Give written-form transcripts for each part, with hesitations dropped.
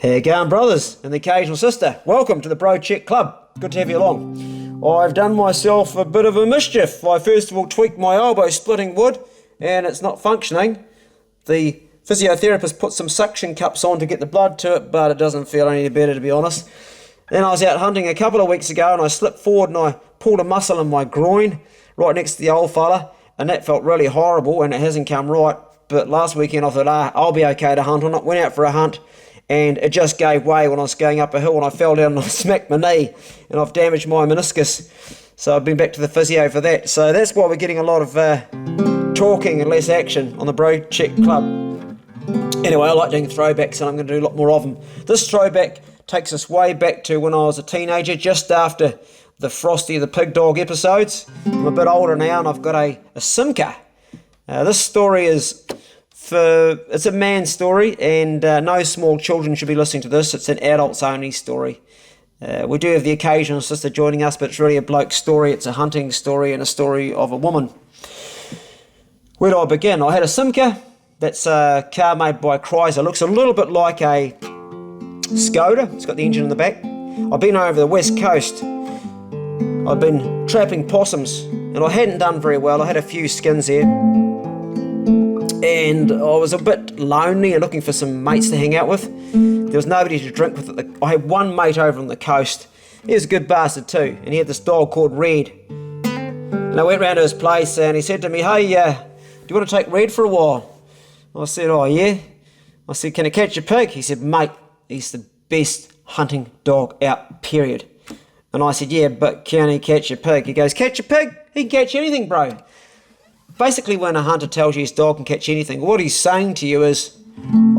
How you going, brothers and the occasional sister? Welcome to the Bro Check Club. Good to have you along. I've done myself a bit of a mischief. I first of all tweaked my elbow splitting wood and it's not functioning. The physiotherapist put some suction cups on to get the blood to it, but it doesn't feel any better, to be honest. Then I was out hunting a couple of weeks ago and I slipped forward and I pulled a muscle in my groin right next to the old fella, and that felt really horrible and it hasn't come right. But last weekend I thought, I'll be okay to hunt on it. Went out for a hunt and it just gave way when I was going up a hill and I fell down and I smacked my knee and I've damaged my meniscus. So I've been back to the physio for that. So that's why we're getting a lot of talking and less action on the Bro Check Club. Anyway, I like doing throwbacks and I'm going to do a lot more of them. This throwback takes us way back to when I was a teenager, just after the Frosty the Pig Dog episodes. I'm a bit older now and I've got a Simca. This story it's a man's story, and no small children should be listening to this. It's an adults only story. We do have the occasional sister joining us, but it's really a bloke story. It's a hunting story and a story of a woman. Where do I begin? I had a Simca. That's a car made by Chrysler. Looks a little bit like a Skoda. It's got the engine in the back. I've been over the west coast. I've been trapping possums and I hadn't done very well. I had a few skins here and I was a bit lonely and looking for some mates to hang out with. There was nobody to drink with. I had one mate over on the coast. He was a good bastard too, and he had this dog called Red. And I went round to his place and he said to me, "Hey, do you want to take Red for a while?" I said, "Oh yeah." I said, "Can I catch a pig?" He said, "Mate, he's the best hunting dog out, period." And I said, "Yeah, but can he catch a pig?" He goes, "Catch a pig? He can catch anything, bro." Basically, when a hunter tells you his dog can catch anything, what he's saying to you is,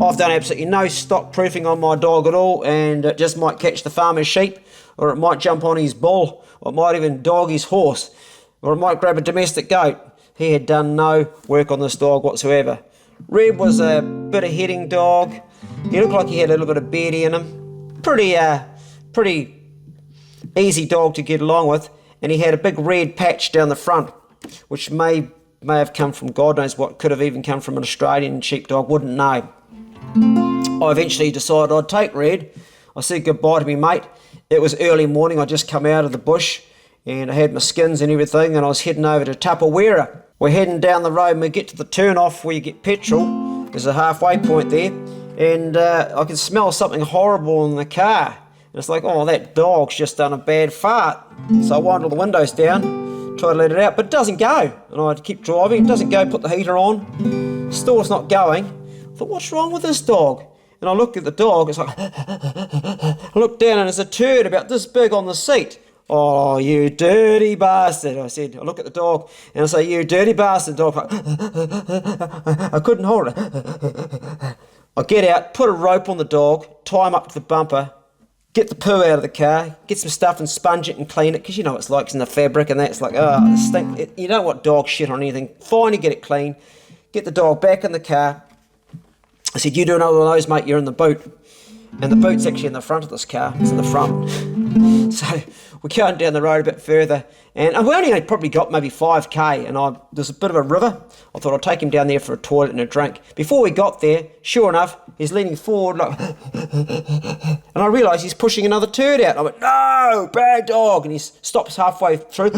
"I've done absolutely no stock proofing on my dog at all, and it just might catch the farmer's sheep, or it might jump on his bull, or it might even dog his horse, or it might grab a domestic goat." He had done no work on this dog whatsoever. Red was a bit of heading dog. He looked like he had a little bit of beardy in him. Pretty easy dog to get along with, and he had a big red patch down the front, which may have come from God knows what. Could have even come from an Australian sheepdog, wouldn't know. I eventually decided I'd take Red. I said goodbye to me mate. It was early morning. I just come out of the bush and I had my skins and everything, and I was heading over to Tupperware. We're heading down the road and we get to the turn off where you get petrol. There's a halfway point there, and I can smell something horrible in the car. And it's like, oh, that dog's just done a bad fart. So I wind all the windows down, try to let it out, but it doesn't go. And I keep driving, it doesn't go, put the heater on, still it's not going. I thought, what's wrong with this dog? And I look at the dog, it's like, I look down and there's a turd about this big on the seat. "Oh, you dirty bastard," I said. I look at the dog and I say, "You dirty bastard." Dog, I couldn't hold it. I get out, put a rope on the dog, tie him up to the bumper, get the poo out of the car, get some stuff and sponge it and clean it, because you know what it's like, it's in the fabric and that. It's like, oh, stink. You don't want dog shit on anything. Finally get it clean, get the dog back in the car. I said, "You do another one of those, mate, you're in the boot." And the boot's actually in the front of this car. It's in the front. So we're going down the road a bit further, and we only probably got maybe 5k, and there's a bit of a river. I thought I'd take him down there for a toilet and a drink. Before we got there, sure enough, he's leaning forward like, and I realised he's pushing another turd out. I went, "No, bad dog," and he stops halfway through.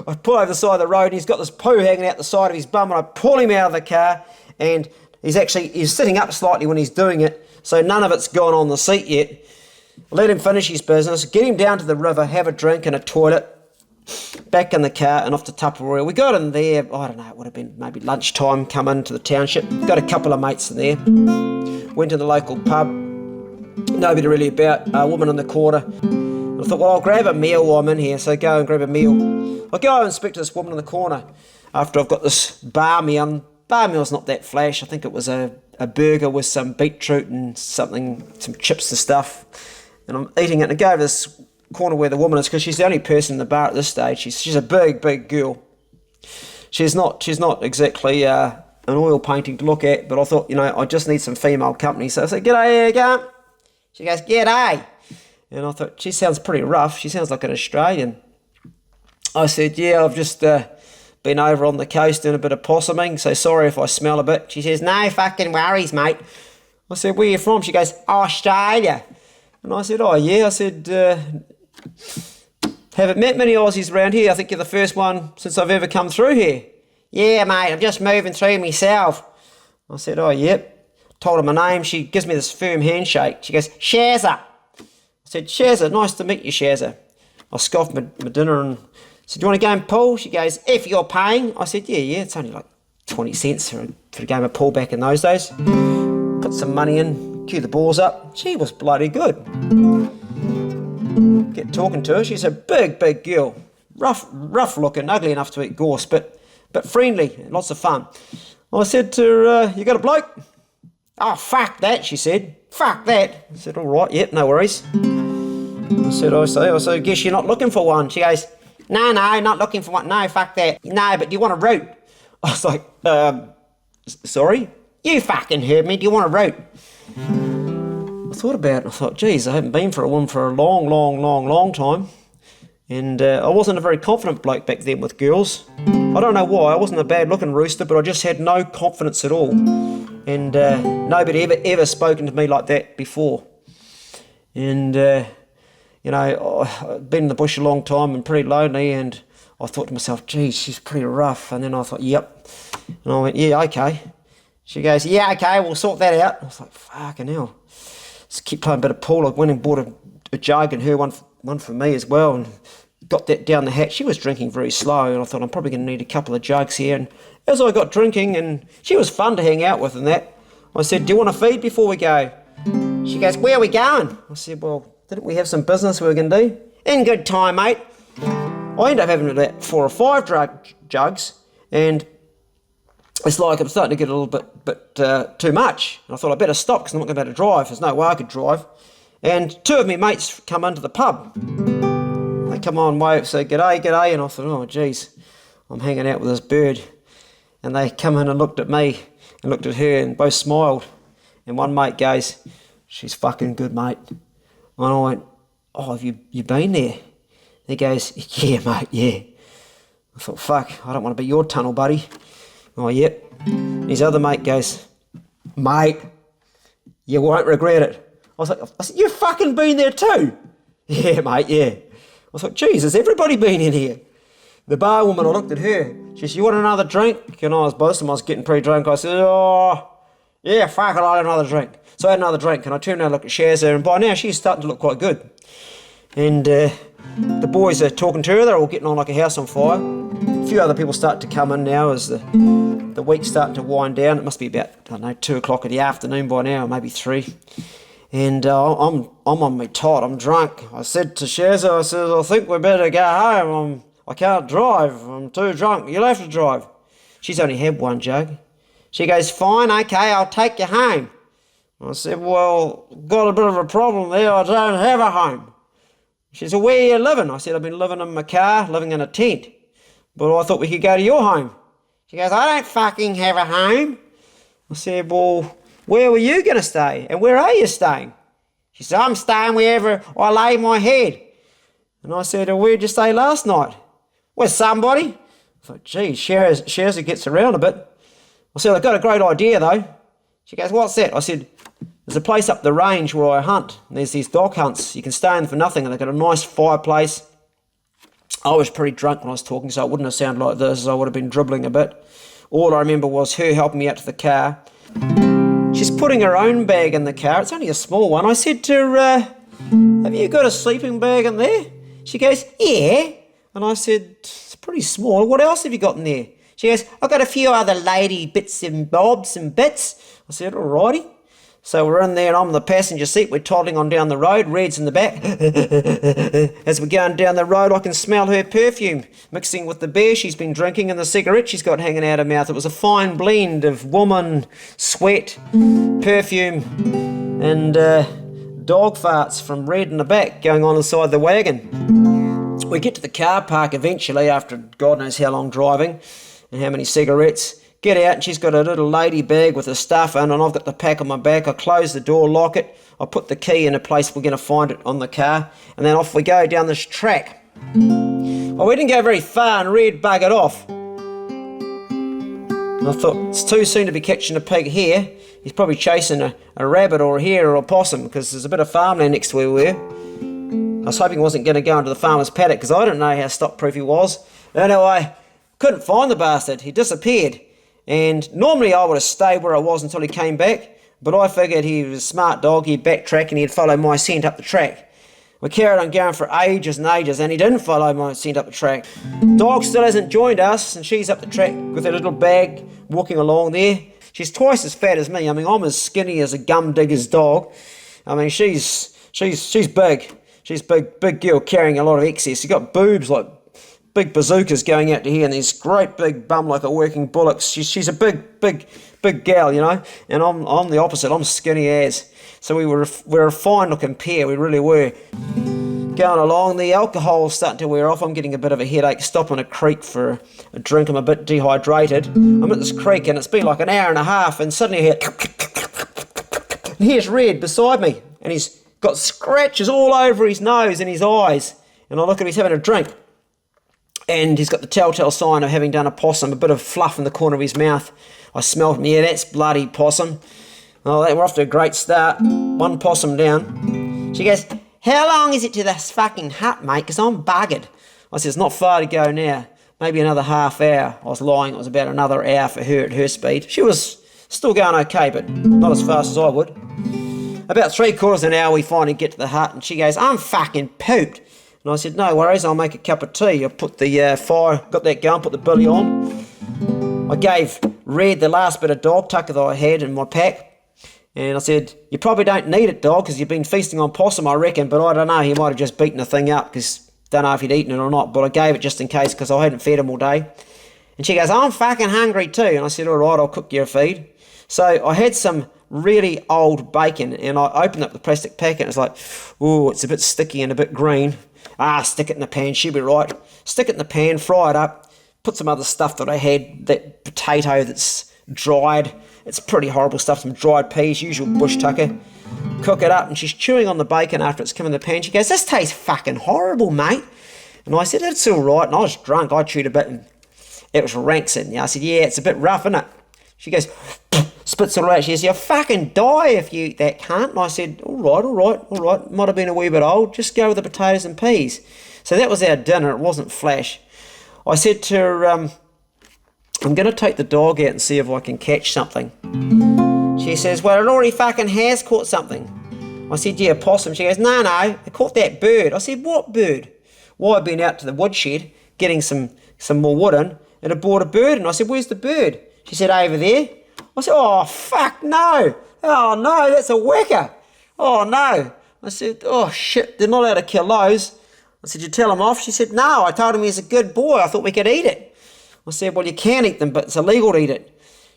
I pull over the side of the road and he's got this poo hanging out the side of his bum, and I pull him out of the car, and he's sitting up slightly when he's doing it, so none of it's gone on the seat yet. Let him finish his business, get him down to the river, have a drink and a toilet, back in the car and off to Tupperware. We got in there, I don't know, it would have been maybe lunchtime, come into the township, got a couple of mates in there, went to the local pub, nobody really about, a woman in the corner. I thought, well, I'll grab a meal while I'm in here, so go and grab a meal. I go and speak to this woman in the corner after I've got this bar meal. Bar meal's not that flash. I think it was a burger with some beetroot and some chips and stuff. And I'm eating it, and I go over this corner where the woman is, because she's the only person in the bar at this stage. She's a big girl. She's not exactly an oil painting to look at, but I thought, I just need some female company. So I said, "G'day, here you go." She goes, "G'day." And I thought, she sounds pretty rough. She sounds like an Australian. I said, "Yeah, I've just been over on the coast doing a bit of possuming, so sorry if I smell a bit." She says, "No fucking worries, mate. I said, where are you from? She goes, Australia. And I said, oh yeah. I said, haven't met many Aussies around here. I think you're the first one since I've ever come through here. Yeah, mate, I'm just moving through myself. I said, oh, yep. Told her my name. She gives me this firm handshake. She goes, Shaza. I said, Shaza, nice to meet you, Shaza. I scoffed my dinner and said, do you want to go and pool? She goes, if you're paying. I said, yeah, it's only like 20 cents for a game of pool back in those days. Put some money in, queue the balls up. She was bloody good. Get talking to her. She's a big, big girl. Rough looking, ugly enough to eat gorse, but friendly, lots of fun. I said to her, you got a bloke? Oh, fuck that, she said. Fuck that. I said, all right, yep, no worries. I said, guess you're not looking for one. She goes, no, not looking for one. No, fuck that. No, but do you want a root? I was like, sorry? You fucking heard me. Do you want a root? I thought about it. I thought, geez, I haven't been for one for a long time. And I wasn't a very confident bloke back then with girls. I don't know why. I wasn't a bad looking rooster, but I just had no confidence at all. And nobody ever spoken to me like that before. And, I'd been in the bush a long time and pretty lonely, and I thought to myself, geez, she's pretty rough. And then I thought, yep. And I went, yeah, okay. She goes, yeah, okay, we'll sort that out. I was like, fucking hell. Just keep playing a bit of pool. I went and bought a jug and her one for me as well, and got that down the hatch. She was drinking very slow, and I thought I'm probably going to need a couple of jugs here. And as I got drinking, and she was fun to hang out with and that, I said, do you want to feed before we go? She goes, where are we going? I said, well, didn't we have some business we were going to do? In good time, mate. I ended up having about 4 or 5 jugs, and it's like I'm starting to get a little bit too much. And I thought I better stop because I'm not going to be able to drive. There's no way I could drive. And 2 of my mates come into the pub. They come on, wave, say, g'day. And I thought, oh, geez, I'm hanging out with this bird. And they come in and looked at me and looked at her and both smiled. And one mate goes, she's fucking good, mate. And I went, oh, have you been there? He goes, yeah, mate, yeah. I thought, fuck, I don't want to be your tunnel buddy. Oh, yep. His other mate goes, mate, you won't regret it. I said, you've fucking been there too? Yeah, mate, yeah. I thought, geez, has everybody been in here? The bar woman, I looked at her. She said, you want another drink? And I was boasting, I was getting pretty drunk. I said, oh, yeah, fuck it, I'll have another drink. So I had another drink, and I turned around and looked at Shaza, and by now she's starting to look quite good. And the boys are talking to her, they're all getting on like a house on fire. A few other people start to come in now as the week's starting to wind down. It must be about, I don't know, 2 o'clock in the afternoon by now, or maybe 3. And I'm on my tot, I'm drunk. I said to Shaza, I said, I think we better go home. I can't drive, I'm too drunk. You'll have to drive. She's only had 1 jug. She goes, fine, okay, I'll take you home. I said, well, got a bit of a problem there, I don't have a home. She said, where are you living? I said, I've been living in my car, living in a tent. But I thought we could go to your home. She goes, I don't fucking have a home. I said, well, where were you going to stay? And where are you staying? She said, I'm staying wherever I lay my head. And I said, well, where'd you stay last night? With somebody. I thought, geez, Shaza gets around a bit. I said, I've got a great idea though. She goes, what's that? I said, there's a place up the range where I hunt. And there's these dog hunts. You can stay in for nothing, and they've got a nice fireplace. I was pretty drunk when I was talking, so it wouldn't have sounded like this. I would have been dribbling a bit. All I remember was her helping me out to the car. She's putting her own bag in the car. It's only a small one. I said to her, have you got a sleeping bag in there? She goes, yeah. And I said, it's pretty small. What else have you got in there? She goes, I've got a few other lady bits and bobs and bits. I said, alrighty. So we're in there and I'm in the passenger seat. We're toddling on down the road. Red's in the back. As we're going down the road, I can smell her perfume mixing with the beer she's been drinking and the cigarette she's got hanging out her mouth. It was a fine blend of woman, sweat, perfume, and dog farts from Red in the back going on inside the wagon. We get to the car park eventually after God knows how long driving and how many cigarettes. Get out, and she's got a little lady bag with the stuff in, and I've got the pack on my back. I close the door, lock it. I put the key in a place we're going to find it on the car, and then off we go down this track. Well, we didn't go very far, and Red buggered off. And I thought, it's too soon to be catching a pig here. He's probably chasing a rabbit or a hare or a possum, because there's a bit of farmland next to where we were. I was hoping he wasn't going to go into the farmer's paddock, because I didn't know how stop-proof he was. Anyway, couldn't find the bastard. He disappeared. And normally I would have stayed where I was until he came back, but I figured he was a smart dog, he'd backtrack and he'd follow my scent up the track. We carried on going for ages and ages, and he didn't follow my scent up the track. Dog still hasn't joined us, and she's up the track with her little bag, walking along there. She's twice as fat as me. I mean, I'm as skinny as a gum digger's dog. I mean, she's big. She's big girl carrying a lot of excess. She's got boobs like big bazookas going out to here, and these great big bum like a working bullocks. She's a big gal, you know. And I'm the opposite. I'm skinny as. So we're a fine looking pair. We really were. Going along, the alcohol's starting to wear off. I'm getting a bit of a headache. Stopping a creek for a drink. I'm a bit dehydrated. I'm at this creek, and it's been like an hour and a half, and suddenly I hear, and here's Red beside me, and he's got scratches all over his nose and his eyes. And I look at him, he's having a drink. And he's got the telltale sign of having done a possum, a bit of fluff in the corner of his mouth. I smelled him, yeah, that's bloody possum. Oh, we're off to a great start. One possum down. She goes, how long is it to this fucking hut, mate? Because I'm buggered. I said, it's not far to go now. Maybe another half hour. I was lying, it was about another hour for her at her speed. She was still going okay, but not as fast as I would. About 3/4 of an hour, we finally get to the hut, and she goes, I'm fucking pooped. And I said, no worries, I'll make a cup of tea. I put the fire, got that going, put the billy on. I gave Red the last bit of dog tucker that I had in my pack. And I said, you probably don't need it, dog, because you've been feasting on possum, I reckon. But I don't know, he might have just beaten the thing up, because don't know if he'd eaten it or not. But I gave it just in case, because I hadn't fed him all day. And she goes, I'm fucking hungry too. And I said, all right, I'll cook you a feed. So I had some really old bacon, and I opened up the plastic packet, and it's like, ooh, it's a bit sticky and a bit green. Stick it in the pan, she'll be right. Stick it in the pan, fry it up, put some other stuff that I had, that potato that's dried. It's pretty horrible stuff, some dried peas, usual bush tucker. Cook it up, and she's chewing on the bacon after it's come in the pan. She goes, this tastes fucking horrible, mate. And I said, it's all right. And I was drunk, I chewed a bit, and it was rancid. I said, yeah, it's a bit rough, isn't it? She goes, spits it out. She goes, you'll fucking die if you eat that, cunt. And I said, all right. Might have been a wee bit old. Just go with the potatoes and peas. So that was our dinner. It wasn't flash. I said to her, I'm going to take the dog out and see if I can catch something. She says, well, it already fucking has caught something. I said, yeah, a possum. She goes, no, it caught that bird. I said, what bird? Well, I'd been out to the woodshed getting some more wood in, and it brought a bird. And I said, where's the bird? She said, over there. I said, oh, fuck, no. Oh, no, that's a whacker. Oh, no. I said, oh, shit, they're not allowed to kill those. I said, you tell him off? She said, no, I told him he's a good boy. I thought we could eat it. I said, well, you can eat them, but it's illegal to eat it.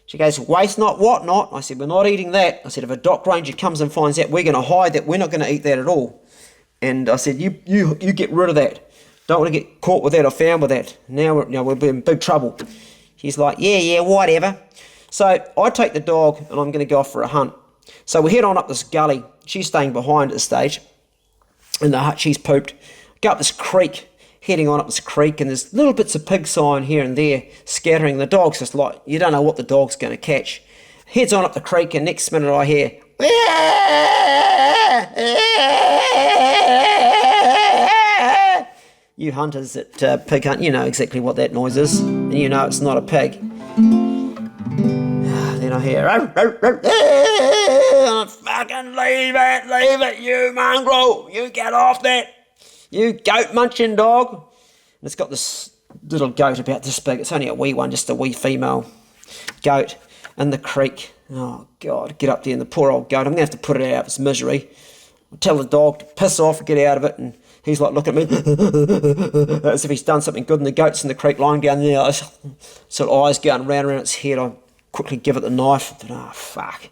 She goes, waste not, what not? I said, we're not eating that. I said, if a dock ranger comes and finds out, we're going to hide that. We're not going to eat that at all. And I said, you get rid of that. Don't want to get caught with that or found with that. Now we're in big trouble. She's like, yeah, whatever. So I take the dog, and I'm going to go off for a hunt. So we head on up this gully. She's staying behind at this stage. In the hut, she's pooped. Go up this creek. Heading on up this creek, and there's little bits of pig sign here and there scattering. The dog's just like, you don't know what the dog's going to catch. Heads on up the creek, and next minute I hear, you hunters at pig hunt, you know exactly what that noise is, and you know it's not a pig. Then I hear, fucking leave it, you mongrel, you get off that. You goat munching dog. And it's got this little goat about this big. It's only a wee one, just a wee female goat in the creek. Oh, God, get up there, and the poor old goat. I'm going to have to put it out of its misery. I tell the dog to piss off, get out of it, and he's like looking at me as if he's done something good, and the goat's in the creek lying down there. Sort of eyes going round its head. I quickly give it the knife. I thought, oh, fuck.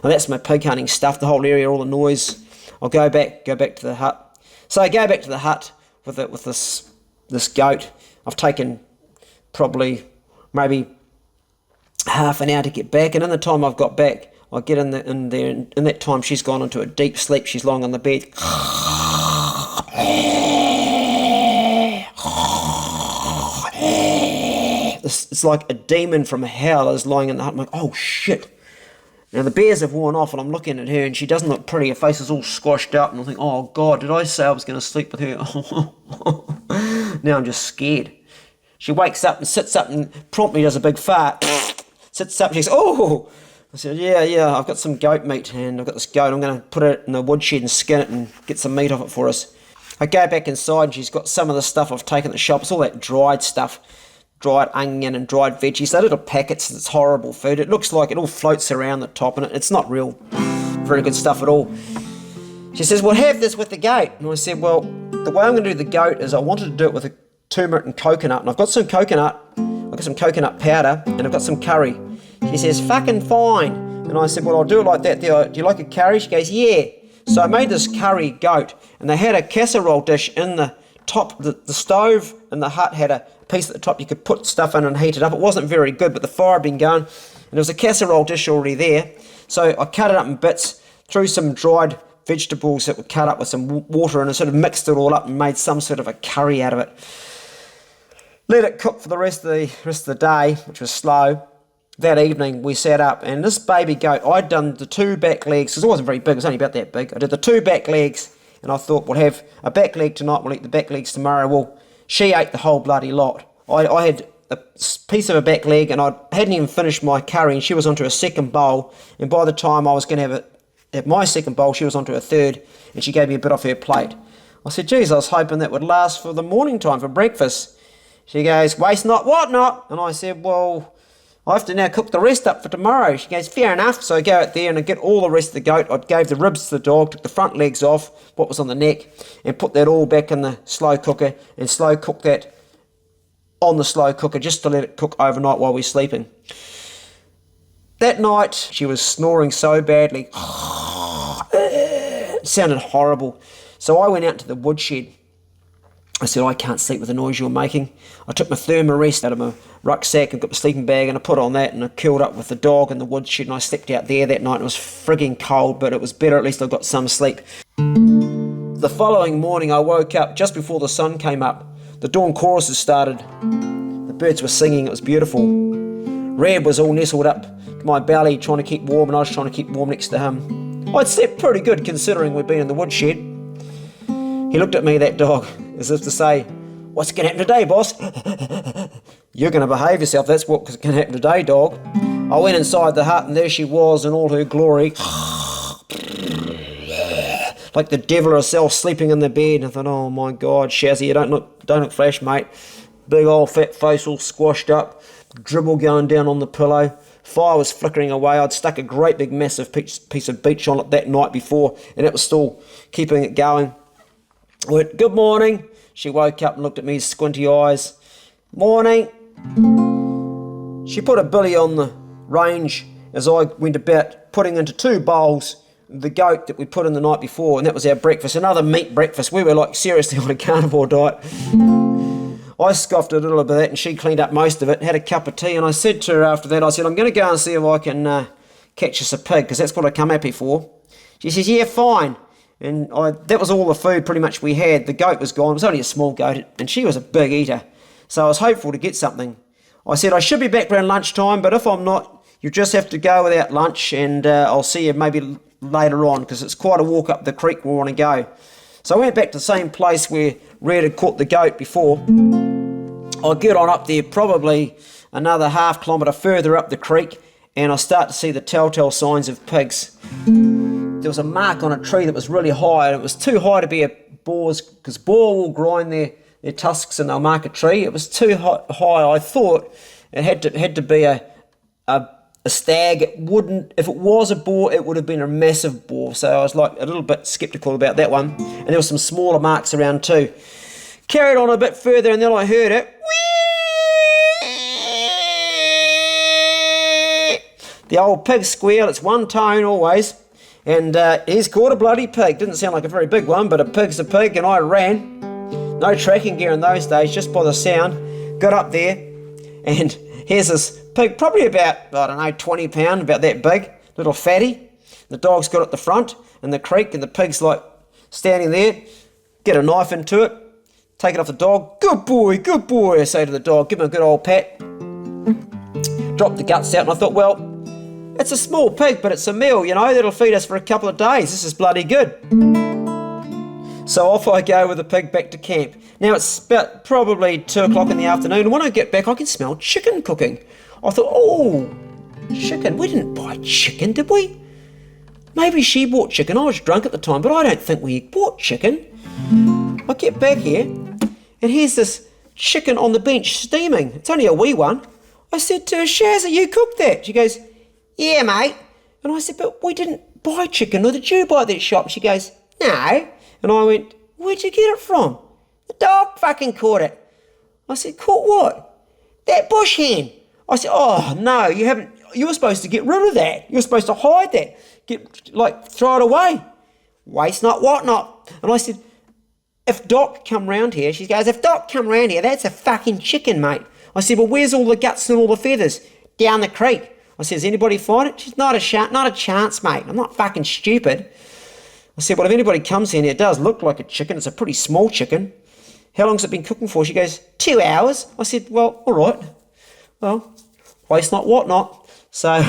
Well, that's my pig hunting stuff, the whole area, all the noise. I'll go back to the hut. So I go back to the hut with this goat. I've taken probably maybe half an hour to get back, and in the time I've got back, I get in there, and in that time she's gone into a deep sleep. She's lying on the bed. The it's like a demon from hell is lying in the hut. I'm like, oh shit. Now the bears have worn off and I'm looking at her and she doesn't look pretty. Her face is all squashed up and I think, oh God, did I say I was going to sleep with her? Now I'm just scared. She wakes up and sits up and promptly does a big fart. Sits up, she goes, oh! I said, yeah, I've got some goat meat and I've got this goat. I'm going to put it in the woodshed and skin it and get some meat off it for us. I go back inside and she's got some of the stuff I've taken at the shop. It's all that dried stuff. Dried onion and dried veggies. They're little packets. It's horrible food. It looks like it all floats around the top and it's not real very good stuff at all. She says, well, have this with the goat. And I said, well, the way I'm going to do the goat is I wanted to do it with a turmeric and coconut. And I've got some coconut. I've got some coconut powder and I've got some curry. She says, fucking fine. And I said, well, I'll do it like that. Do you like a curry? She goes, yeah. So I made this curry goat and they had a casserole dish in the top. The stove in the hut had a piece at the top you could put stuff in and heat it up. It wasn't very good, but the fire had been going and there was a casserole dish already there. So I cut it up in bits, threw some dried vegetables that were cut up with some water and I sort of mixed it all up and made some sort of a curry out of it. Let it cook for the rest of the day, which was slow. That evening we sat up and this baby goat, I'd done the 2 back legs, because it wasn't very big, it was only about that big. I did the 2 back legs and I thought we'll have a back leg tonight, we'll eat the back legs tomorrow. Well, she ate the whole bloody lot. I had a piece of a back leg and I hadn't even finished my curry and she was onto a second bowl, and by the time I was going to have my second bowl, she was onto a third and she gave me a bit off her plate. I said, geez, I was hoping that would last for the morning time for breakfast. She goes, waste not, what not? And I said, well, I have to now cook the rest up for tomorrow. She goes, fair enough. So I go out there and I get all the rest of the goat. I gave the ribs to the dog, took the front legs off, what was on the neck, and put that all back in the slow cooker and slow cook that on the slow cooker just to let it cook overnight while we're sleeping. That night, she was snoring so badly. It sounded horrible. So I went out to the woodshed. I said, I can't sleep with the noise you're making. I took my thermarest out of my rucksack and got my sleeping bag and I put on that and I curled up with the dog in the woodshed and I slept out there that night. It was frigging cold, but it was better. At least I got some sleep. The following morning I woke up just before the sun came up. The dawn choruses started. The birds were singing. It was beautiful. Reb was all nestled up to my belly trying to keep warm and I was trying to keep warm next to him. I'd slept pretty good considering we'd been in the woodshed. He looked at me, that dog, as if to say, what's going to happen today, boss? You're going to behave yourself. That's what's going to happen today, dog. I went inside the hut and there she was in all her glory. Like the devil herself sleeping in the bed. I thought, oh my God, Shaza, you don't look fresh, mate. Big old fat face all squashed up. Dribble going down on the pillow. Fire was flickering away. I'd stuck a great big massive piece of beech on it that night before and it was still keeping it going. I went, good morning. She woke up and looked at me with squinty eyes. Morning. She put a billy on the range as I went about putting into 2 bowls the goat that we put in the night before, and that was our breakfast, another meat breakfast. We were like seriously on a carnivore diet. I scoffed a little bit of that and she cleaned up most of it, had a cup of tea, and I said to her after that, I said, I'm going to go and see if I can catch us a pig, because that's what I come happy for. She says, yeah, fine. And that was all the food pretty much we had. The goat was gone. It was only a small goat and she was a big eater. So I was hopeful to get something. I said, I should be back around lunchtime, but if I'm not, you just have to go without lunch and I'll see you maybe later on, because it's quite a walk up the creek we want to go. So I went back to the same place where Red had caught the goat before. I get on up there probably another half kilometre further up the creek and I start to see the telltale signs of pigs. There was a mark on a tree that was really high, and it was too high to be a boar's, because boar will grind their tusks and they'll mark a tree. It was too high. I thought it had to be a stag. It wouldn't. If it was a boar, it would have been a massive boar. So I was like a little bit sceptical about that one. And there were some smaller marks around too. Carried on a bit further, and then I heard it. The old pig squeal. It's one tone always. And he's caught a bloody pig. Didn't sound like a very big one, but a pig's a pig, and I ran. No tracking gear in those days, just by the sound. Got up there, and here's this pig, probably about, I don't know, 20 pound, about that big, little fatty. The dog's got at the front in the creek, and the pig's like standing there. Get a knife into it, take it off the dog. Good boy, I say to the dog, give him a good old pat. Dropped the guts out and I thought, well, it's a small pig, but it's a meal, you know, that'll feed us for a couple of days. This is bloody good. So off I go with the pig back to camp. Now it's about probably 2 o'clock in the afternoon, and when I get back I can smell chicken cooking. I thought, oh, chicken. We didn't buy chicken, did we? Maybe she bought chicken. I was drunk at the time, but I don't think we bought chicken. I get back here, and here's this chicken on the bench steaming. It's only a wee one. I said to her, Shaza, you cooked that? She goes, yeah, mate. And I said, but we didn't buy chicken, or did you buy that shop? She goes, no. And I went, where'd you get it from? The dog fucking caught it. I said, caught what? That bush hen. I said, oh, no, you haven't. You were supposed to get rid of that. You were supposed to hide that. Throw it away. Waste not, what not. And I said, if Doc come round here, she goes, if Doc come round here, that's a fucking chicken, mate. I said, well, where's all the guts and all the feathers? Down the creek. I said, does anybody find it? She's not a chance, mate. I'm not fucking stupid. I said, well, if anybody comes in here, it does look like a chicken. It's a pretty small chicken. How long's it been cooking for? She goes, 2 hours. I said, well, all right. Well, waste not, what not. So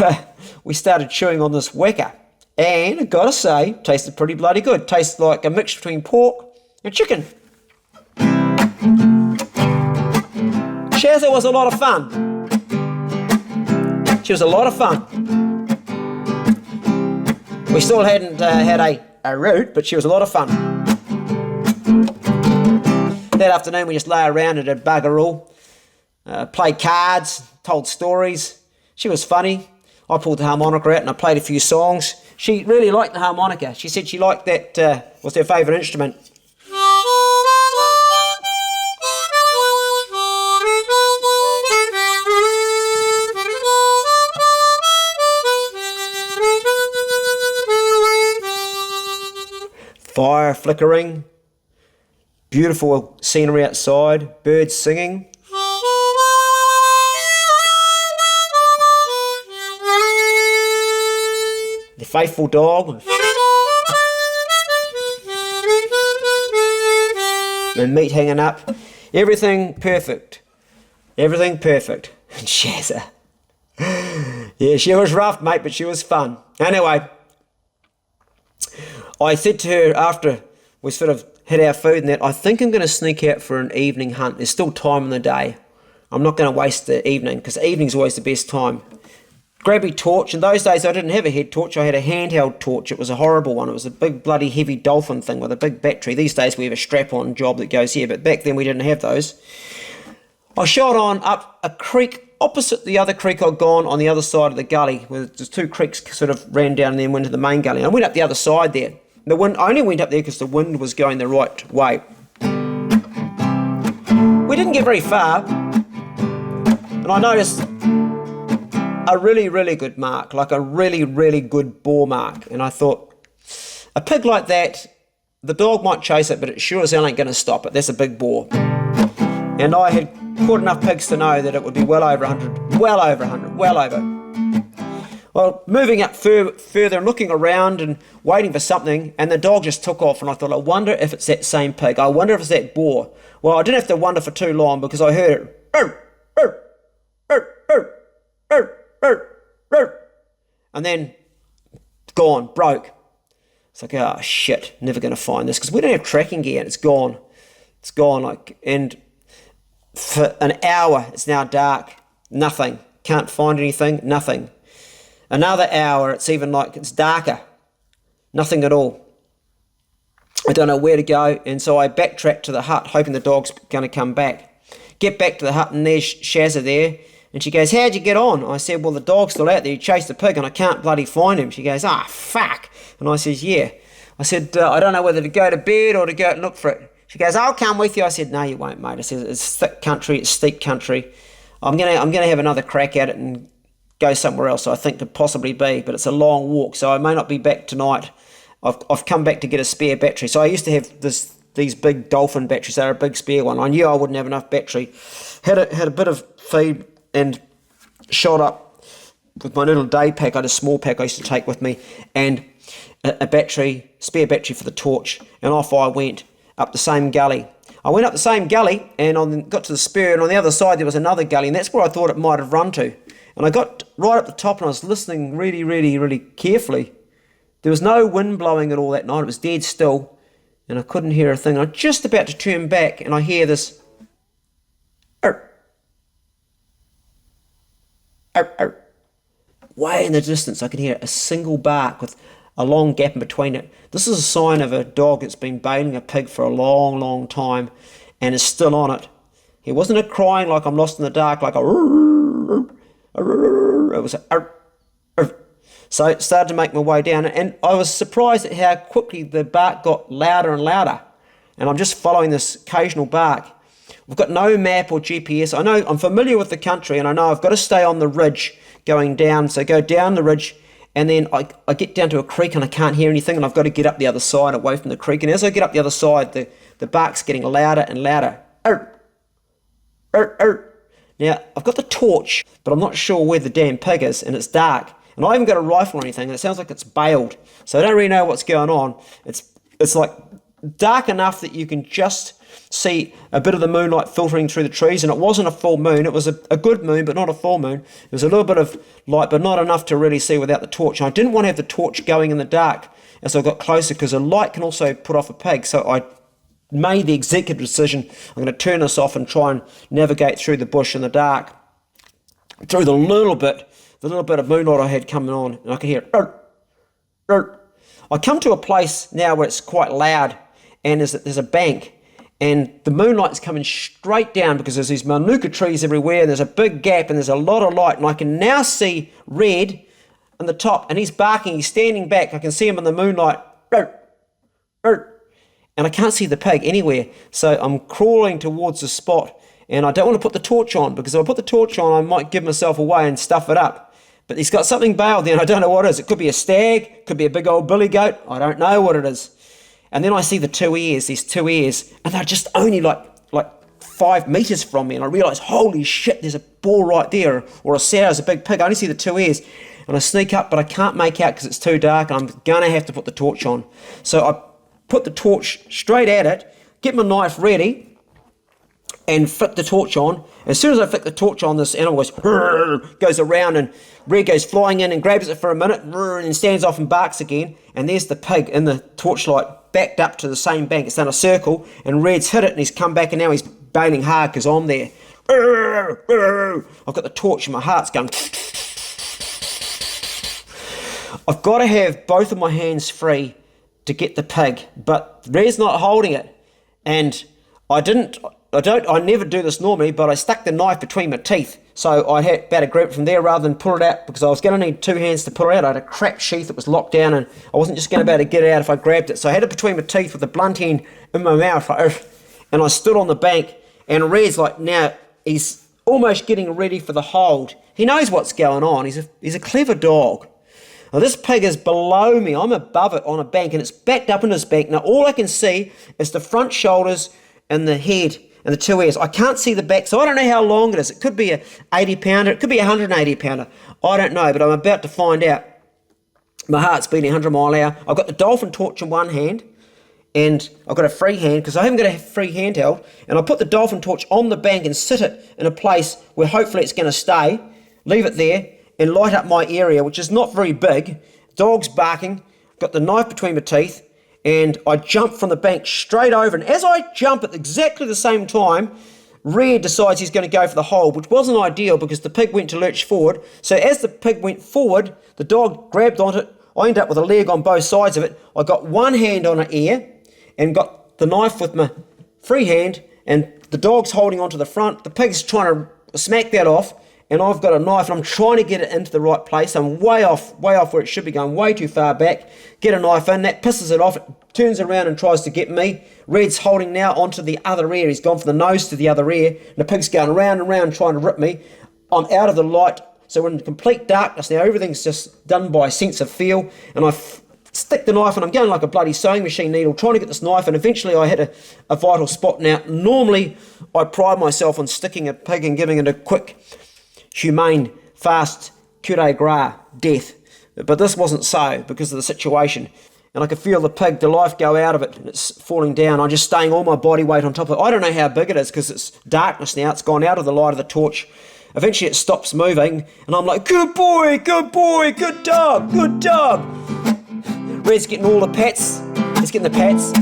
we started chewing on this whacker. And I gotta say, tasted pretty bloody good. Tasted like a mix between pork and chicken. Shaza was a lot of fun. She was a lot of fun. We still hadn't had a root, but she was a lot of fun. That afternoon we just lay around and did bugger all. Played cards, told stories. She was funny. I pulled the harmonica out and I played a few songs. She really liked the harmonica. She said she liked that, was her favourite instrument. Fire flickering, beautiful scenery outside, birds singing. The faithful dog. And meat hanging up. Everything perfect. Everything perfect. And Shaza. Yeah, she was rough, mate, but she was fun. Anyway, I said to her after we sort of had our food and that, I think I'm going to sneak out for an evening hunt. There's still time in the day. I'm not going to waste the evening, because the evening's always the best time. Grab me torch. In those days I didn't have a head torch, I had a handheld torch. It was a horrible one. It was a big bloody heavy dolphin thing with a big battery. These days we have a strap-on job that goes here, but back then we didn't have those. I shot on up a creek opposite the other creek I'd gone on the other side of the gully, where there's 2 creeks sort of ran down and then went to the main gully. I went up the other side there. The wind, I only went up there because the wind was going the right way. We didn't get very far, and I noticed a really, really good mark, like a really, really good boar mark. And I thought, a pig like that, the dog might chase it, but it sure as hell ain't going to stop it. That's a big boar. And I had caught enough pigs to know that it would be well over 100, well over. Well, moving up further and looking around and waiting for something, and the dog just took off, and I thought, I wonder if it's that same pig. I wonder if it's that boar. Well, I didn't have to wonder for too long, because I heard it. And then, gone, broke. It's like, oh shit, never going to find this, because we don't have tracking gear, and it's gone. It's gone, and for an hour, it's now dark. Nothing. Can't find anything, nothing. Another hour, it's even like it's darker. Nothing at all. I don't know where to go, and so I backtracked to the hut, hoping the dog's going to come back. Get back to the hut, and there's Shaza there, and she goes, how'd you get on? I said, well, the dog's still out there. He chased the pig, and I can't bloody find him. She goes, fuck. And I says, yeah. I said, I don't know whether to go to bed or to go and look for it. She goes, I'll come with you. I said, no, you won't, mate. I said, it's thick country, it's steep country. I'm gonna have another crack at it and go somewhere else I think could possibly be, but it's a long walk, so I may not be back tonight. I've come back to get a spare battery. So I used to have these big dolphin batteries. They're a big spare one. I knew I wouldn't have enough battery. Had a bit of feed and shot up with my little day pack. I had a small pack I used to take with me, and a battery, spare battery for the torch, and off I went up the same gully. I went up the same gully and got to the spur, and on the other side there was another gully, and that's where I thought it might have run to. And I got right up the top and I was listening really, really, really carefully. There was no wind blowing at all that night. It was dead still, and I couldn't hear a thing. I'm just about to turn back, and I hear this way in the distance. I can hear a single bark with a long gap in between it. This is a sign of a dog that's been bailing a pig for a long, long time and is still on it. He wasn't a crying like I'm lost in the dark, like a it was a so it started to make my way down, and I was surprised at how quickly the bark got louder and louder, and I'm just following this occasional bark. We've got no map or GPS. I know I'm familiar with the country, and I know I've got to stay on the ridge going down, so go down the ridge, and then I get down to a creek and I can't hear anything, and I've got to get up the other side away from the creek, and as I get up the other side, the bark's getting louder and louder. Now, I've got the torch, but I'm not sure where the damn pig is, and it's dark. And I haven't got a rifle or anything, and it sounds like it's bailed. So I don't really know what's going on. It's like dark enough that you can just see a bit of the moonlight filtering through the trees, and it wasn't a full moon. It was a good moon, but not a full moon. There was a little bit of light, but not enough to really see without the torch. And I didn't want to have the torch going in the dark as I got closer, because a light can also put off a pig. So I made the executive decision, I'm going to turn this off and try and navigate through the bush in the dark, through the little bit of moonlight I had coming on, and I could hear I come to a place now where it's quite loud, and there's a bank, and the moonlight's coming straight down because there's these manuka trees everywhere, and there's a big gap, and there's a lot of light, and I can now see Red on the top, and he's barking, he's standing back, I can see him in the moonlight, and I can't see the pig anywhere. So I'm crawling towards the spot, and I don't want to put the torch on, because if I put the torch on, I might give myself away and stuff it up. But he's got something bailed there, and I don't know what it is. It could be a stag, could be a big old billy goat, I don't know what it is. And then I see these two ears, and they're just only like 5 meters from me, and I realise, holy shit, there's a boar right there, or a sow, there's a big pig. I only see the 2 ears, and I sneak up, but I can't make out because it's too dark, and I'm going to have to put the torch on. So I put the torch straight at it, get my knife ready, and flick the torch on. As soon as I flick the torch on, this animal goes around, and Red goes flying in and grabs it for a minute, and stands off and barks again, and there's the pig in the torchlight backed up to the same bank. It's done a circle, and Red's hit it, and he's come back, and now he's bailing hard because I'm there. I've got the torch, and my heart's going. I've got to have both of my hands free to get the pig, but Red's not holding it, and I never do this normally, but I stuck the knife between my teeth, so I had better grab it from there rather than pull it out, because I was going to need 2 hands to pull it out. I had a crap sheath that was locked down, and I wasn't just going to be able to get it out if I grabbed it, so I had it between my teeth with the blunt end in my mouth, and I stood on the bank, and Red's like, now he's almost getting ready for the hold. He knows what's going on. He's a clever dog. Now this pig is below me, I'm above it on a bank, and it's backed up in this bank. Now all I can see is the front shoulders and the head and the 2 ears. I can't see the back, so I don't know how long it is. It could be a 80 pounder, it could be a 180 pounder. I don't know, but I'm about to find out. My heart's beating 100 mile an hour. I've got the dolphin torch in one hand, and I've got a free hand, because I haven't got a free handheld, and I put the dolphin torch on the bank and sit it in a place where hopefully it's going to stay, leave it there, and light up my area, which is not very big. Dog's barking, got the knife between my teeth, and I jump from the bank straight over, and as I jump at exactly the same time, Red decides he's going to go for the hold, which wasn't ideal because the pig went to lurch forward. So as the pig went forward, the dog grabbed onto it. I ended up with a leg on both sides of it. I got one hand on an ear and got the knife with my free hand, and the dog's holding onto the front. The pig's trying to smack that off, and I've got a knife, and I'm trying to get it into the right place. I'm way off where it should be going, way too far back. Get a knife in, that pisses it off. It turns around and tries to get me. Red's holding now onto the other ear. He's gone from the nose to the other ear, and the pig's going round and round trying to rip me. I'm out of the light, so we're in complete darkness now. Everything's just done by sense of feel, and I stick the knife, and I'm going like a bloody sewing machine needle, trying to get this knife, and eventually I hit a vital spot. Now, normally I pride myself on sticking a pig and giving it a quick, humane, fast, coup de grace death, but this wasn't so because of the situation. and I could feel the life go out of it, and it's falling down. I'm just staying all my body weight on top of it. I don't know how big it is because it's darkness now. It's gone out of the light of the torch. Eventually it stops moving, and I'm like, good boy, good dog, good dog. Red's getting all the pats. He's getting the pats,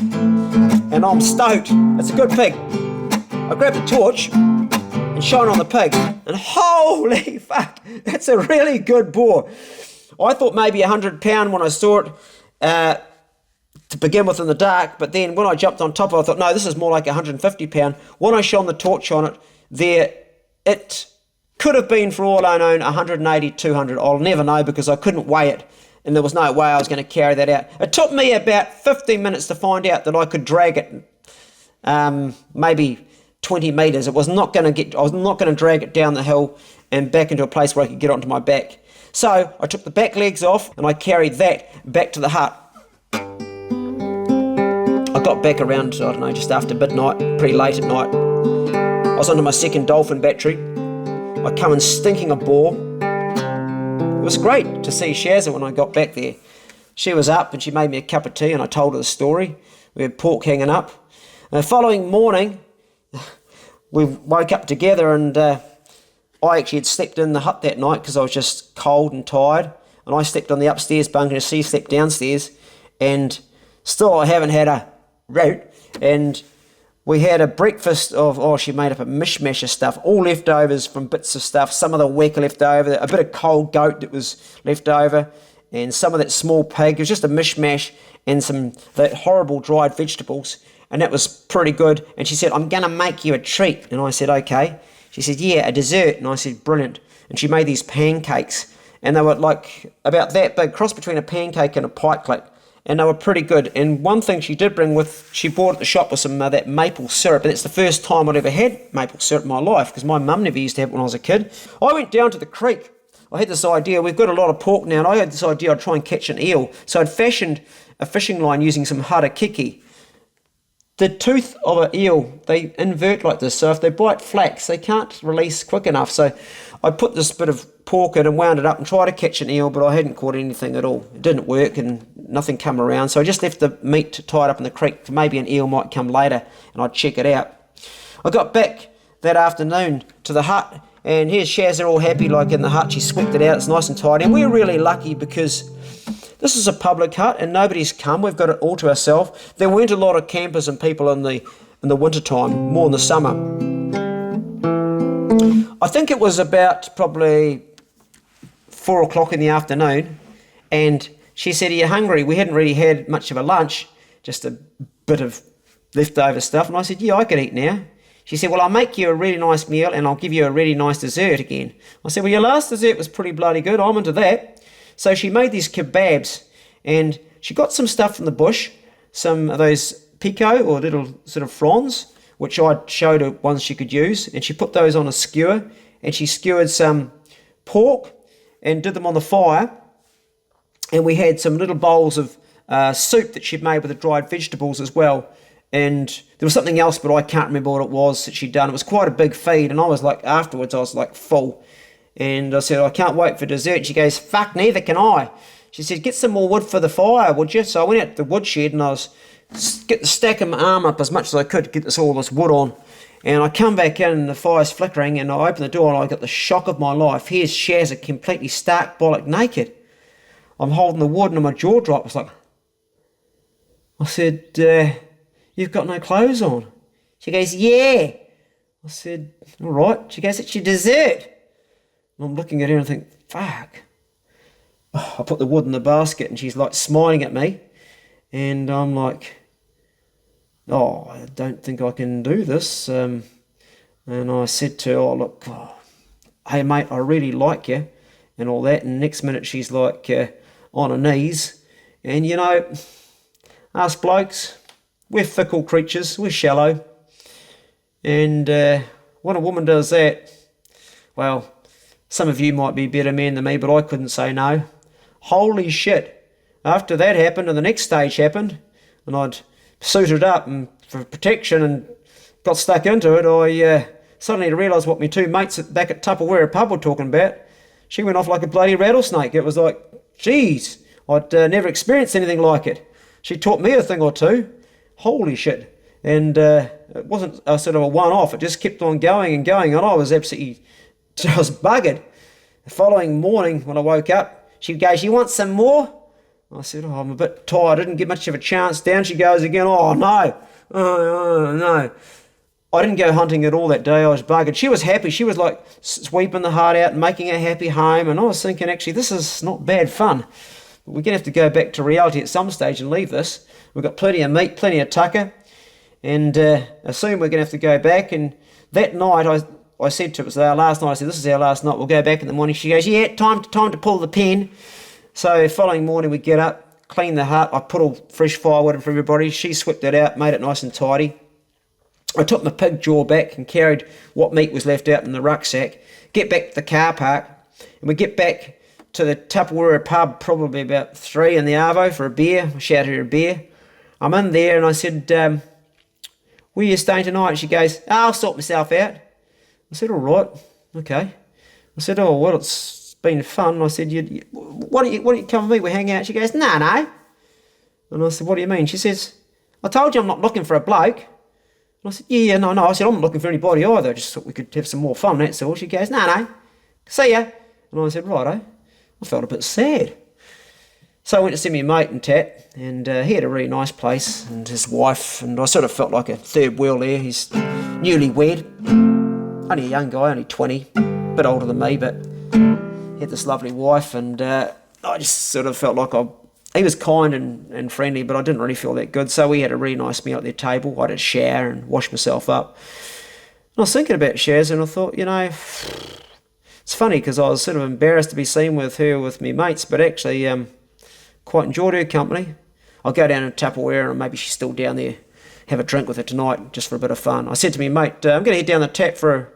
and I'm stoked. It's a good pig. I grab the torch and shine on the pig, and holy fuck, that's a really good boar. I thought maybe 100-pound when I saw it to begin with in the dark, but then when I jumped on top of it, I thought, no, this is more like 150-pound. When I shone the torch on it, it could have been, for all I know, 180, 200. I'll never know because I couldn't weigh it, and there was no way I was going to carry that out. It took me about 15 minutes to find out that I could drag it maybe 20 metres. I was not going to drag it down the hill and back into a place where I could get onto my back. So I took the back legs off and I carried that back to the hut. I got back around, I don't know, just after midnight, pretty late at night. I was onto my second dolphin battery. I come in stinking of boar. It was great to see Shaza when I got back there. She was up and she made me a cup of tea and I told her the story. We had pork hanging up. The following morning, we woke up together, and I actually had slept in the hut that night because I was just cold and tired, and I slept on the upstairs bunk and she slept downstairs, and still I haven't had a root. And we had a breakfast of, she made up a mishmash of stuff, all leftovers from bits of stuff, some of the weka left over, a bit of cold goat that was left over, and some of that small pig. It was just a mishmash, and that horrible dried vegetables. And that was pretty good. And she said, I'm going to make you a treat. And I said, okay. She said, yeah, a dessert. And I said, brilliant. And she made these pancakes. And they were like about that big, cross between a pancake and a pikelet. And they were pretty good. And one thing she did bring she bought at the shop with some that maple syrup. And it's the first time I'd ever had maple syrup in my life, because my mum never used to have it when I was a kid. I went down to the creek. I had this idea. We've got a lot of pork now. And I had this idea I'd try and catch an eel. So I'd fashioned a fishing line using some harakiki. The tooth of an eel, they invert like this, so if they bite flax, they can't release quick enough. So I put this bit of pork in and wound it up and tried to catch an eel, but I hadn't caught anything at all. It didn't work and nothing come around, so I just left the meat tied up in the creek. Maybe an eel might come later and I'd check it out. I got back that afternoon to the hut, and here's Shaza all happy like in the hut. She swept it out, it's nice and tidy, and we're really lucky because this is a public hut and nobody's come. We've got it all to ourselves. There weren't a lot of campers and people in the winter time, more in the summer. I think it was about probably 4 o'clock in the afternoon, and she said, are you hungry? We hadn't really had much of a lunch, just a bit of leftover stuff. And I said, yeah, I could eat now. She said, well, I'll make you a really nice meal and I'll give you a really nice dessert again. I said, well, your last dessert was pretty bloody good. I'm into that. So she made these kebabs, and she got some stuff from the bush, some of those pico or little sort of fronds, which I showed her ones she could use, and she put those on a skewer, and she skewered some pork and did them on the fire, and we had some little bowls of soup that she'd made with the dried vegetables as well, and there was something else, but I can't remember what it was that she'd done. It was quite a big feed, and I was like, afterwards, I was like full. And I said, I can't wait for dessert. She goes, fuck, neither can I. She said, get some more wood for the fire, would you? So I went out to the woodshed and I was stacking my arm up as much as I could to get all this wood on. And I come back in and the fire's flickering, and I open the door and I got the shock of my life. Here's Shaza completely stark bollock naked. I'm holding the wood and my jaw dropped. I was like, I said, you've got no clothes on. She goes, yeah. I said, all right. She goes, it's your dessert. I'm looking at her and I think, fuck. Oh, I put the wood in the basket and she's like smiling at me. And I'm like, oh, I don't think I can do this. And I said to her, oh, look, hey, mate, I really like you and all that. And next minute she's like on her knees. And, you know, us blokes, we're fickle creatures. We're shallow. And when a woman does that, well, some of you might be better men than me, but I couldn't say no. Holy shit. After that happened and the next stage happened, and I'd suited up and for protection and got stuck into it, I suddenly realised what my two mates back at Tupperware pub were talking about. She went off like a bloody rattlesnake. It was like, geez, I'd never experienced anything like it. She taught me a thing or two. Holy shit. And it wasn't a sort of a one-off. It just kept on going and going. And I was buggered. The following morning when I woke up, she goes, "You want some more?" I said, "Oh, I'm a bit tired. I didn't get much of a chance." Down she goes again. "Oh, no. Oh, no." I didn't go hunting at all that day. I was buggered. She was happy. She was like sweeping the heart out and making a happy home. And I was thinking, actually, this is not bad fun. But we're going to have to go back to reality at some stage and leave this. We've got plenty of meat, plenty of tucker. And soon we're going to have to go back. And that night, I said to her, it was our last night, I said, "This is our last night. We'll go back in the morning." She goes, "Yeah, time to pull the pin." So following morning, we get up, clean the hut. I put all fresh firewood in for everybody. She swept it out, made it nice and tidy. I took my pig jaw back and carried what meat was left out in the rucksack. Get back to the car park, and we get back to the Tupperware pub, probably about 3 in the Arvo for a beer. I shouted her a beer. I'm in there, and I said, "Where are you staying tonight?" And she goes, "I'll sort myself out." I said, "All right, okay." I said, "Oh, well, it's been fun." I said, why don't you come with me? We hang out." She goes, "No, no." And I said, "What do you mean?" She says, "I told you I'm not looking for a bloke." And I said, "Yeah, no." I said, "I'm not looking for anybody either. I just thought we could have some more fun, that's all." She goes, "No, no. See ya." And I said, "Righto." I felt a bit sad. So I went to see my mate in Tat, and he had a really nice place, and his wife, and I sort of felt like a third wheel there. He's newly-wed, only a young guy, only 20, a bit older than me, but he had this lovely wife, and I just sort of felt like he was kind and friendly, but I didn't really feel that good. So we had a really nice meal at their table. I had a shower and washed myself up. And I was thinking about Shaza, and I thought, it's funny because I was sort of embarrassed to be seen with her with me mates, but actually quite enjoyed her company. I'll go down to Tupperware, and maybe she's still down there, have a drink with her tonight just for a bit of fun. I said to my mate, "I'm going to head down the tap for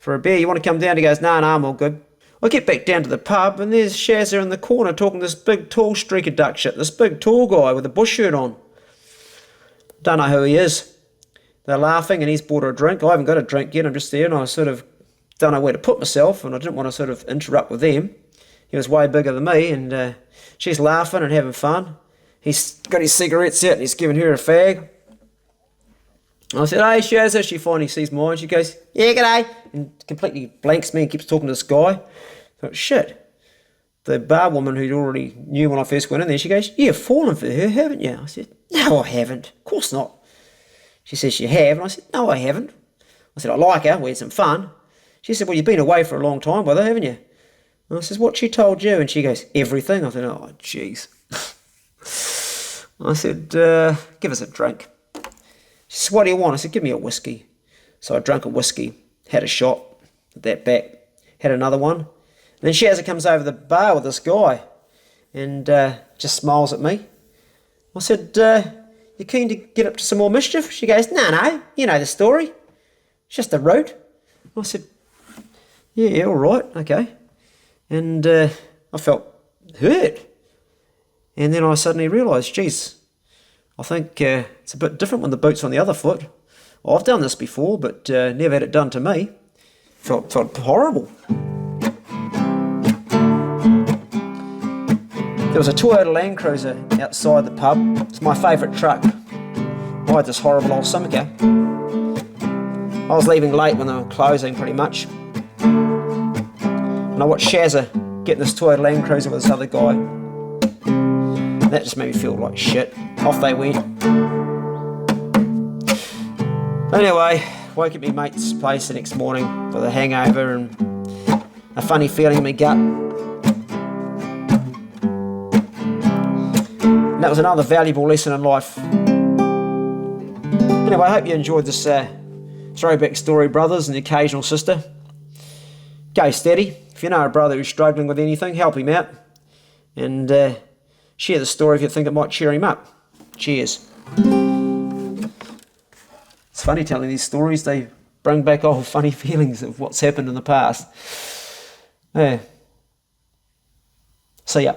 a beer. You want to come down?" He goes, "No, I'm all good." I get back down to the pub, and there's Shaza in the corner talking to this big, tall streak of duck shit, this big, tall guy with a bush shirt on. Don't know who he is. They're laughing, and he's bought her a drink. I haven't got a drink yet. I'm just there, and I sort of don't know where to put myself, and I didn't want to sort of interrupt with them. He was way bigger than me, and she's laughing and having fun. He's got his cigarettes out, and he's giving her a fag. And I said, "Hey, Shaza." She finally sees mine. She goes, "Yeah, g'day," and completely blanks me and keeps talking to this guy. I thought, shit. The bar woman who'd already knew when I first went in there, she goes, "You've fallen for her, haven't you?" I said, "No, I haven't. Of course not." She says, "You have." And I said, "No, I haven't." I said, "I like her. We had some fun." She said, "Well, you've been away for a long time with her, haven't you?" And I says, "What she told you?" And she goes, "Everything." I said, "Oh, jeez." I said, "Give us a drink." She said, "What do you want?" I said, "Give me a whiskey." So I drank a whiskey, had a shot, put that back, had another one. And then Shaza comes over the bar with this guy and just smiles at me. I said, "You keen to get up to some more mischief?" She goes, No, you know the story. It's just a route." I said, yeah, all right, okay. And I felt hurt. And then I suddenly realised, geez, I think it's a bit different when the boot's on the other foot. I've done this before, but never had it done to me. Felt horrible. There was a Toyota Land Cruiser outside the pub. It's my favourite truck. I had this horrible old Simca. I was leaving late when they were closing, pretty much. And I watched Shaza get this Toyota Land Cruiser with this other guy. And that just made me feel like shit. Off they went. Anyway, woke at my mate's place the next morning with a hangover and a funny feeling in my gut. And that was another valuable lesson in life. Anyway, I hope you enjoyed this throwback story, brothers, and the occasional sister. Go steady. If you know a brother who's struggling with anything, help him out. And share the story if you think it might cheer him up. Cheers. It's funny telling these stories. They bring back old funny feelings of what's happened in the past. Yeah. See ya.